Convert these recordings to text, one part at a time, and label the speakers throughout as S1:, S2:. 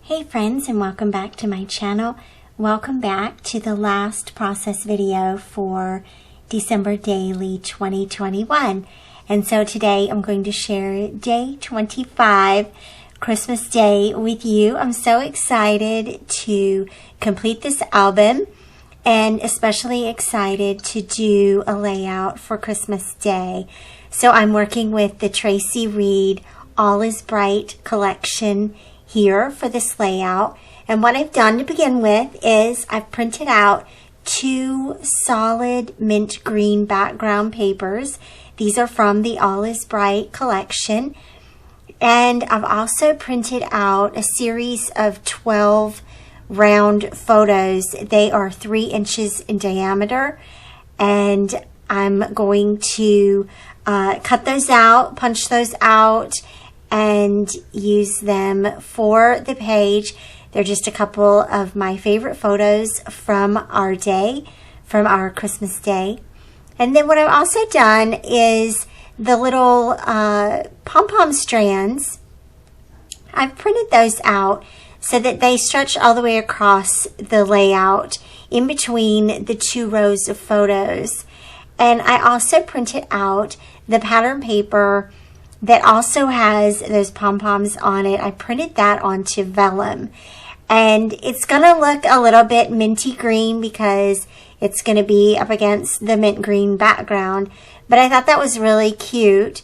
S1: Hey friends, and welcome back to my channel. Welcome back to the last process video for December Daily 2021. And so today I'm going to share day 25, Christmas Day, with you. I'm so excited to complete this album and especially excited to do a layout for Christmas Day. So I'm working with the Traci Reed All Is Bright collection here for this layout. And what I've done to begin with is I've printed out two solid mint green background papers. These are from the All Is Bright collection. And I've also printed out a series of 12 round photos. They are 3 inches in diameter. And I'm going to cut those out, punch those out, and use them for the page. They're just a couple of my favorite photos from our day, from our Christmas Day. And then what I've also done is the little pom-pom strands. I've printed those out so that they stretch all the way across the layout in between the 2 rows of photos. And I also printed out the pattern paper that also has those pom-poms on it. I printed that onto vellum. And it's going to look a little bit minty green because it's going to be up against the mint green background. But I thought that was really cute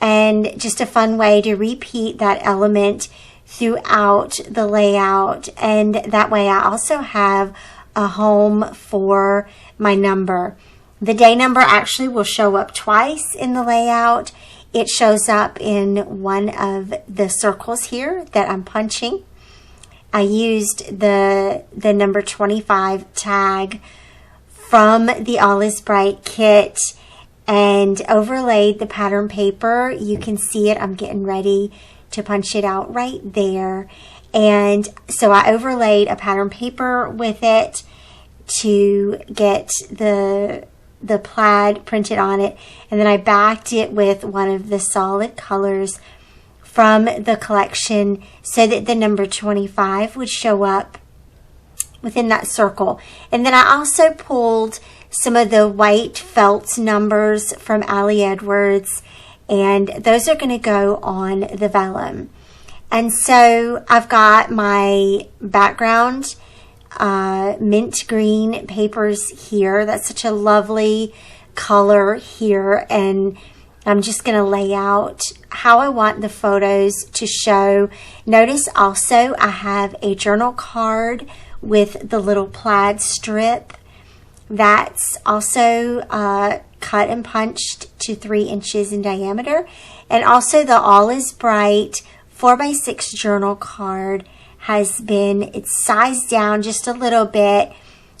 S1: and just a fun way to repeat that element throughout the layout. And that way I also have a home for my number. The day number actually will show up twice in the layout. It shows up in one of the circles here that I'm punching. I used the number 25 tag from the All Is Bright kit and overlaid the pattern paper. You can see it. I'm getting ready to punch it out right there. And so I overlaid a pattern paper with it to get the plaid printed on it, and then I backed it with one of the solid colors from the collection so that the number 25 would show up within that circle. And then I also pulled some of the white felt numbers from Ali Edwards, and those are going to go on the vellum. And so I've got my background mint green papers here. That's such a lovely color here, and I'm just going to lay out how I want the photos to show. Notice also I have a journal card with the little plaid strip that's also cut and punched to 3 inches in diameter, and also the All Is Bright 4x6 journal card it's sized down just a little bit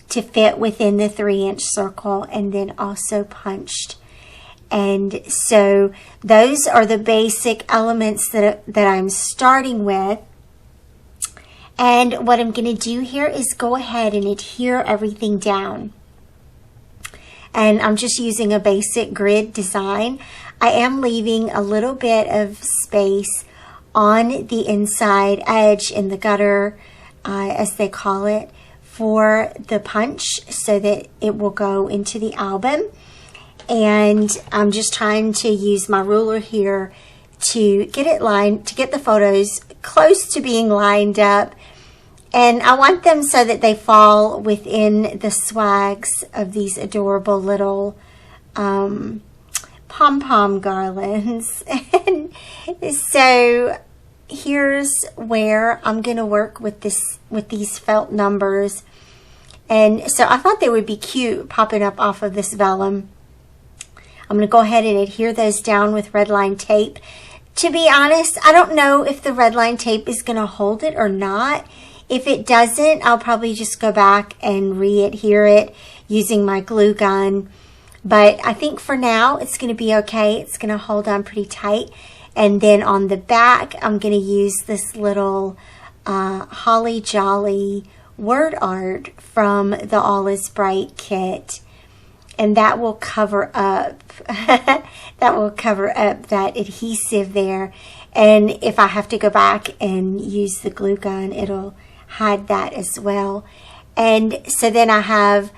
S1: to fit within the 3-inch circle, and then also punched. And so those are the basic elements that I'm starting with. And what I'm going to do here is go ahead and adhere everything down. And I'm just using a basic grid design. I am leaving a little bit of space on the inside edge in the gutter, as they call it, for the punch so that it will go into the album. And I'm just trying to use my ruler here to get it lined, to get the photos close to being lined up. And I want them so that they fall within the swags of these adorable little pom-pom garlands. And so here's where I'm going to work with these felt numbers. And so I thought they would be cute popping up off of this vellum. I'm going to go ahead and adhere those down with red line tape. To be honest, I don't know if the red line tape is going to hold it or not. If it doesn't, I'll probably just go back and re-adhere it using my glue gun. But I think for now, it's going to be okay. It's going to hold on pretty tight. And then on the back, I'm going to use this little Holly Jolly word art from the All Is Bright kit. And that will cover up that adhesive there. And if I have to go back and use the glue gun, it'll hide that as well. And so then I have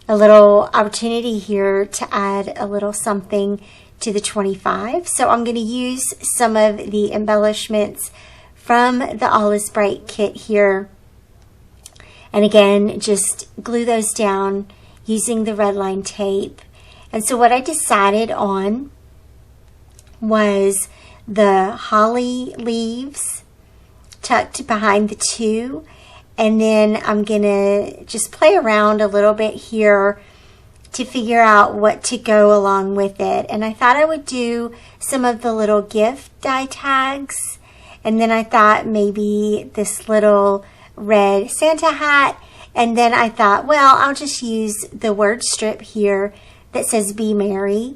S1: a little opportunity here to add a little something to the 25. So I'm going to use some of the embellishments from the All Is Bright kit here. And again, just glue those down using the red line tape. And so what I decided on was the holly leaves tucked behind the two. And then I'm going to just play around a little bit here to figure out what to go along with it. And I thought I would do some of the little gift die tags. And then I thought maybe this little red Santa hat. And then I thought, well, I'll just use the word strip here that says Be Merry.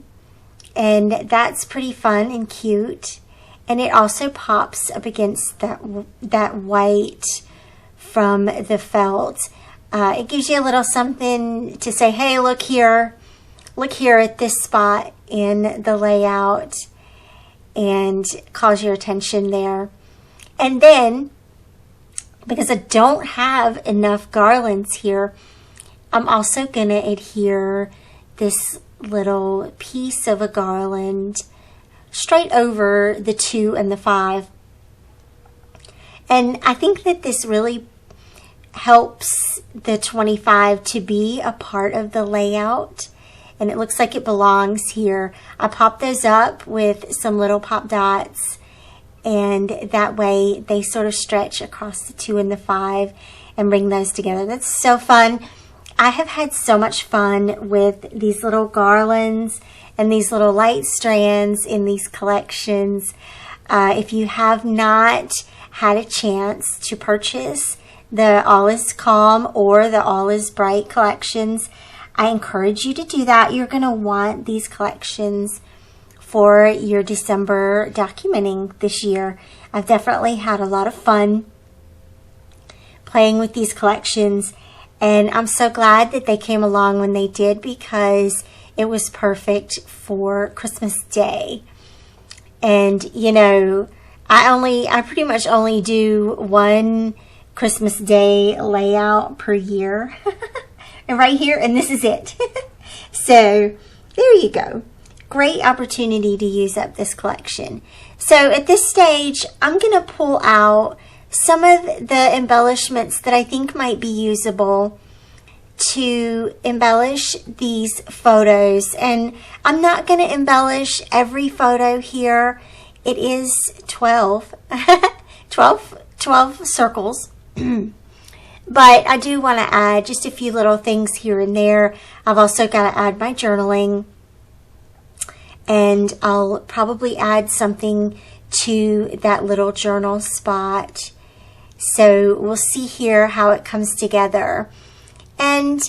S1: And that's pretty fun and cute. And it also pops up against that white from the felt. It gives you a little something to say, hey, look here at this spot in the layout, and calls your attention there. And then, because I don't have enough garlands here, I'm also going to adhere this little piece of a garland straight over the 2 and the 5. And I think that this really helps the 25 to be a part of the layout, and it looks like it belongs here. I pop those up with some little pop dots, and that way they sort of stretch across the 2 and the 5 and bring those together. That's so fun. I have had so much fun with these little garlands and these little light strands in these collections. If you have not had a chance to purchase the All Is Calm or the All Is Bright collections, I encourage you to do that. You're going to want these collections for your December documenting this year. I've definitely had a lot of fun playing with these collections, and I'm so glad that they came along when they did, because it was perfect for Christmas Day. And you know, I pretty much only do one Christmas Day layout per year. And right here, and this is it. So there you go. Great opportunity to use up this collection. So at this stage, I'm going to pull out some of the embellishments that I think might be usable to embellish these photos. And I'm not going to embellish every photo here. It is 12 circles. But I do want to add just a few little things here and there. I've also got to add my journaling, and I'll probably add something to that little journal spot. So we'll see here how it comes together. And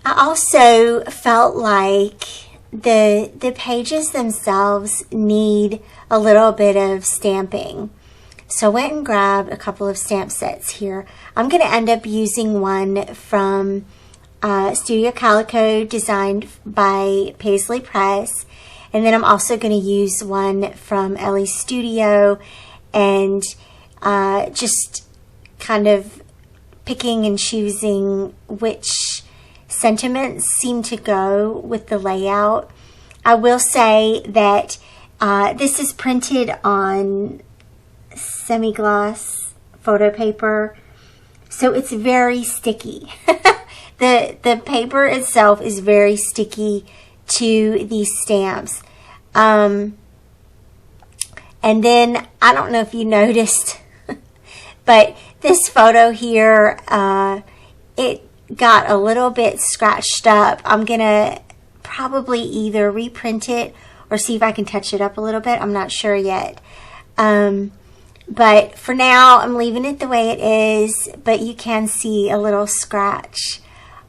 S1: I also felt like the pages themselves need a little bit of stamping. So I went and grabbed a couple of stamp sets here. I'm going to end up using one from Studio Calico, designed by Paisley Press. And then I'm also going to use one from Ellie's Studio, and just kind of picking and choosing which sentiments seem to go with the layout. I will say that this is printed on semi-gloss photo paper, so it's very sticky. The paper itself is very sticky to these stamps. And then, I don't know if you noticed, but this photo here, it got a little bit scratched up. I'm gonna probably either reprint it or see if I can touch it up a little bit. I'm not sure yet. But for now, I'm leaving it the way it is, but you can see a little scratch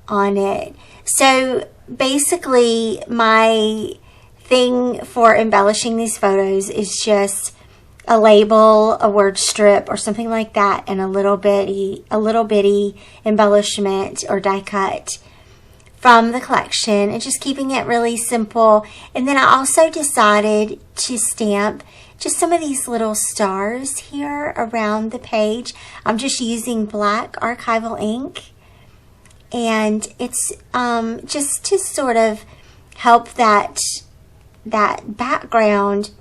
S1: on it. So basically, my thing for embellishing these photos is just a label, a word strip, or something like that, and a little bitty embellishment or die cut from the collection, and just keeping it really simple. And then I also decided to stamp just some of these little stars here around the page. I'm just using black archival ink, and it's just to sort of help that background.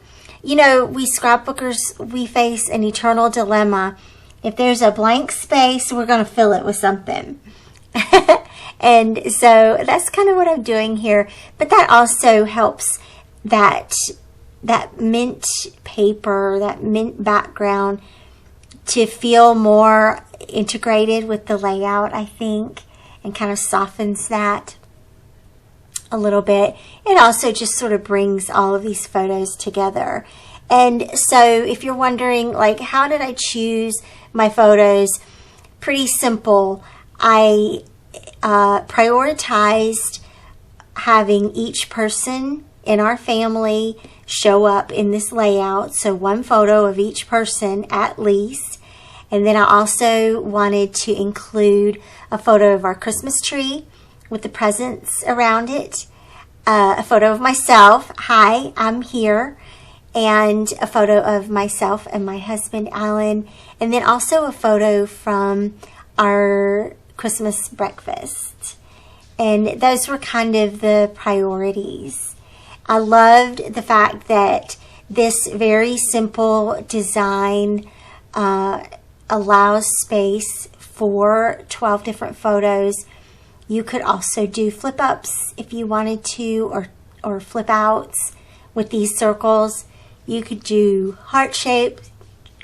S1: You know, we scrapbookers, we face an eternal dilemma. If there's a blank space, we're going to fill it with something. And so that's kind of what I'm doing here. But that also helps that mint paper, that mint background to feel more integrated with the layout, I think, and kind of softens that a little bit. It also just sort of brings all of these photos together. And so if you're wondering, like, how did I choose my photos? Pretty simple. I prioritized having each person in our family show up in this layout. So one photo of each person at least. And then I also wanted to include a photo of our Christmas tree with the presents around it, a photo of myself, hi, I'm here, and a photo of myself and my husband, Alan, and then also a photo from our Christmas breakfast. And those were kind of the priorities. I loved the fact that this very simple design allows space for 12 different photos. You could also do flip ups if you wanted to, or flip outs with these circles. You could do heart shapes,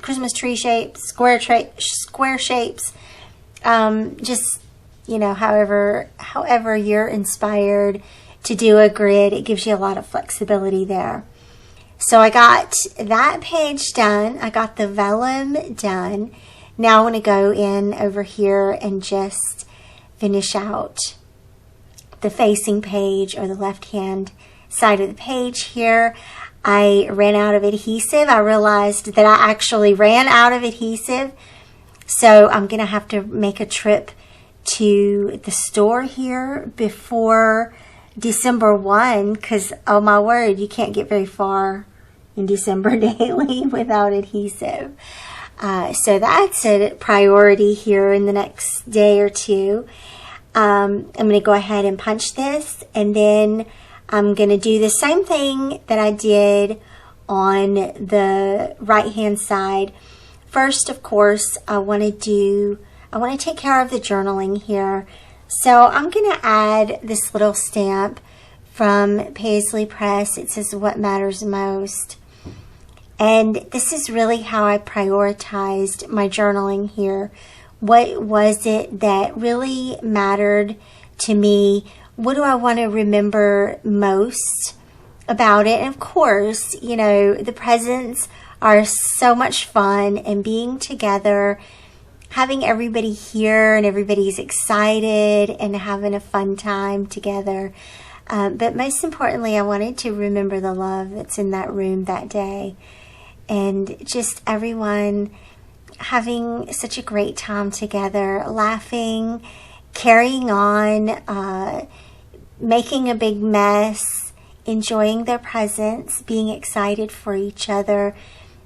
S1: Christmas tree shapes, square shapes. Just, you know, however you're inspired to do a grid, it gives you a lot of flexibility there. So I got that page done. I got the vellum done. Now I want to go in over here and just finish out the facing page, or the left hand side of the page here. I ran out of adhesive. I realized that I actually ran out of adhesive. So I'm going to have to make a trip to the store here before December 1, because, oh my word, you can't get very far in December daily without adhesive. So that's a priority here in the next day or two. I'm going to go ahead and punch this, and then I'm going to do the same thing that I did on the right hand side. First, of course, I want to take care of the journaling here. So I'm going to add this little stamp from Paisley Press. It says, "What matters most." And this is really how I prioritized my journaling here. What was it that really mattered to me? What do I want to remember most about it? And of course, you know, the presents are so much fun, and being together, having everybody here and everybody's excited and having a fun time together. But most importantly, I wanted to remember the love that's in that room that day, and just everyone having such a great time together, laughing, carrying on, making a big mess, enjoying their presents, being excited for each other.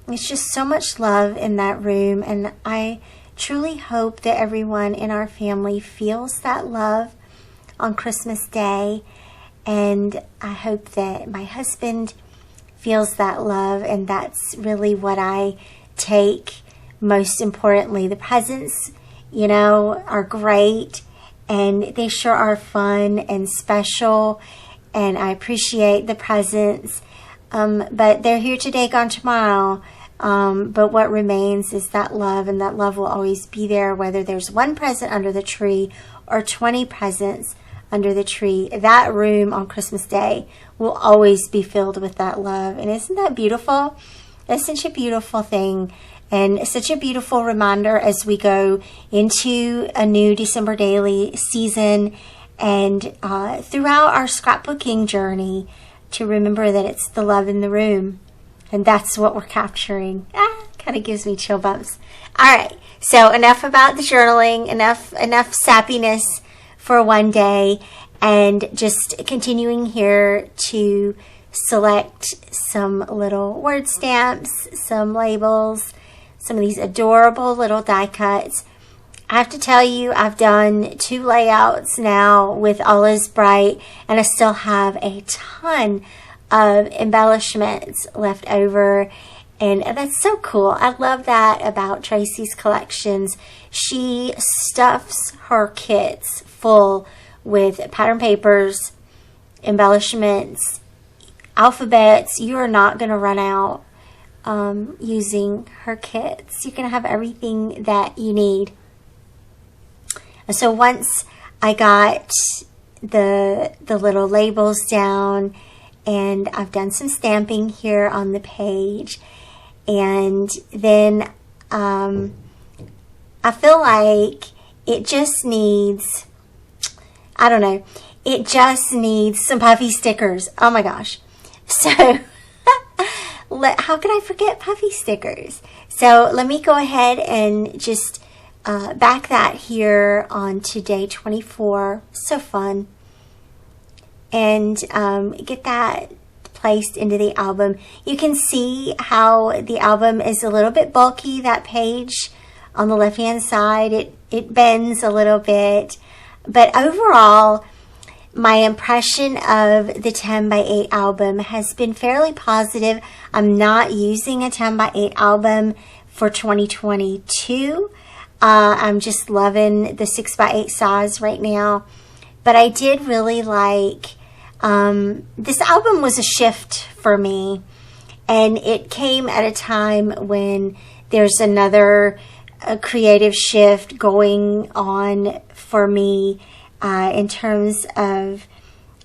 S1: It's just so much love in that room, and I truly hope that everyone in our family feels that love on Christmas Day, and I hope that my husband feels that love, and that's really what I take most importantly. The presents, you know, are great, and they sure are fun and special, and I appreciate the presents, but they're here today, gone tomorrow. But what remains is that love, and that love will always be there, whether there's one present under the tree or 20 presents under the tree. That room on Christmas Day will always be filled with that love. And isn't that beautiful? That's such a beautiful thing, and such a beautiful reminder as we go into a new December Daily season, and throughout our scrapbooking journey, to remember that it's the love in the room. And that's what we're capturing. Kind of gives me chill bumps. All right, so enough about the journaling, enough sappiness for one day, and just continuing here to select some little word stamps, some labels, some of these adorable little die cuts. I have to tell you, I've done 2 layouts now with All Is Bright, and I still have a ton of embellishments left over, and that's so cool. I love that about Traci's collections. She stuffs her kits full with pattern papers, embellishments, alphabets. You are not going to run out using her kits. You're going to have everything that you need. So once I got the little labels down, and I've done some stamping here on the page, and then I feel like it just needs, I don't know, it just needs some puffy stickers. Oh my gosh. So how could I forget puffy stickers? So let me go ahead and just back that here on to day 24. So fun. And get that placed into the album. You can see how the album is a little bit bulky. That page on the left hand side, it bends a little bit. But overall, my impression of the 10 by 8 album has been fairly positive. I'm not using a 10 by 8 album for 2022. I'm just loving the 6 by 8 size right now. But I did really like, this album was a shift for me. And it came at a time when there's another creative shift going on for me in terms of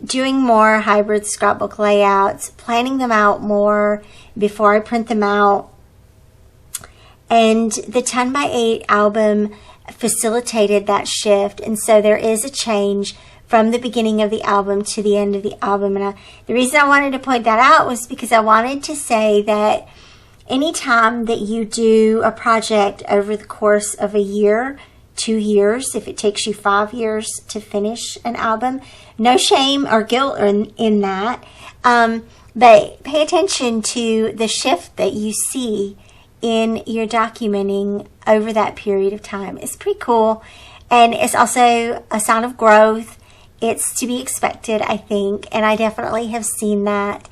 S1: doing more hybrid scrapbook layouts, planning them out more before I print them out. And the 10 by 8 album facilitated that shift. And so there is a change from the beginning of the album to the end of the album. And the reason I wanted to point that out was because I wanted to say that anytime that you do a project over the course of a year, 2 years, if it takes you 5 years to finish an album, no shame or guilt in that. But pay attention to the shift that you see in your documenting over that period of time. It's pretty cool. And it's also a sign of growth. It's to be expected, I think. And I definitely have seen that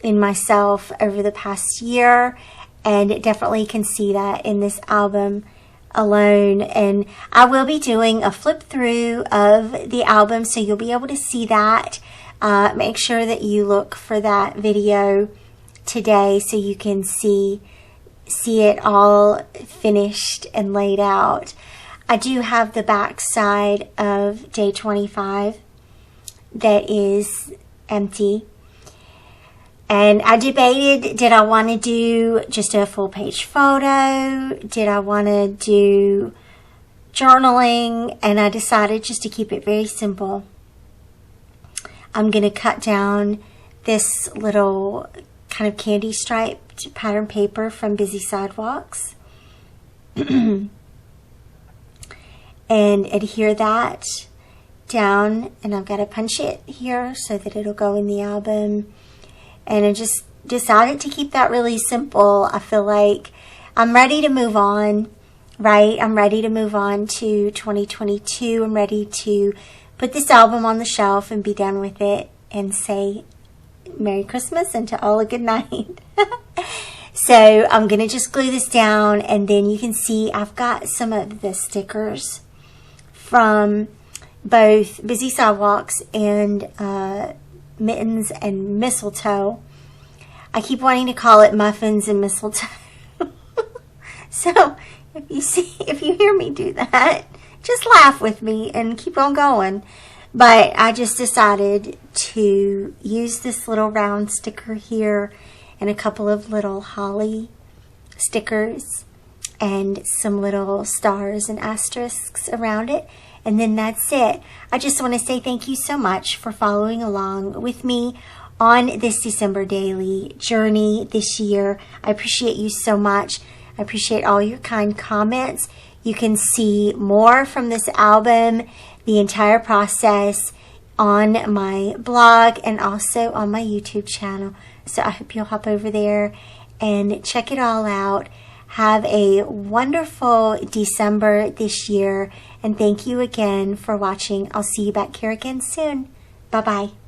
S1: in myself over the past year. And definitely can see that in this album alone. And I will be doing a flip through of the album, so you'll be able to see that. Make sure that you look for that video today so you can see it all finished and laid out. I do have the back side of day 25 that is empty. And I debated, did I want to do just a full page photo? Did I want to do journaling? And I decided just to keep it very simple. I'm going to cut down this little kind of candy striped pattern paper from Busy Sidewalks and adhere that down, and I've got to punch it here so that it'll go in the album. And I just decided to keep that really simple. I feel like I'm ready to move on, right? I'm ready to move on to 2022. I'm ready to put this album on the shelf and be done with it and say Merry Christmas and to all a good night. So I'm going to just glue this down, and then you can see I've got some of the stickers from both Busy Sidewalks and Mittens and Mistletoe. I keep wanting to call it Muffins and Mistletoe. So if you hear me do that, just laugh with me and keep on going. But I just decided to use this little round sticker here and a couple of little holly stickers and some little stars and asterisks around it. And then that's it. I just want to say thank you so much for following along with me on this December daily journey this year. I appreciate you so much. I appreciate all your kind comments. You can see more from this album, the entire process, on my blog and also on my YouTube channel. So I hope you'll hop over there and check it all out. Have a wonderful December this year, and thank you again for watching. I'll see you back here again soon. Bye-bye.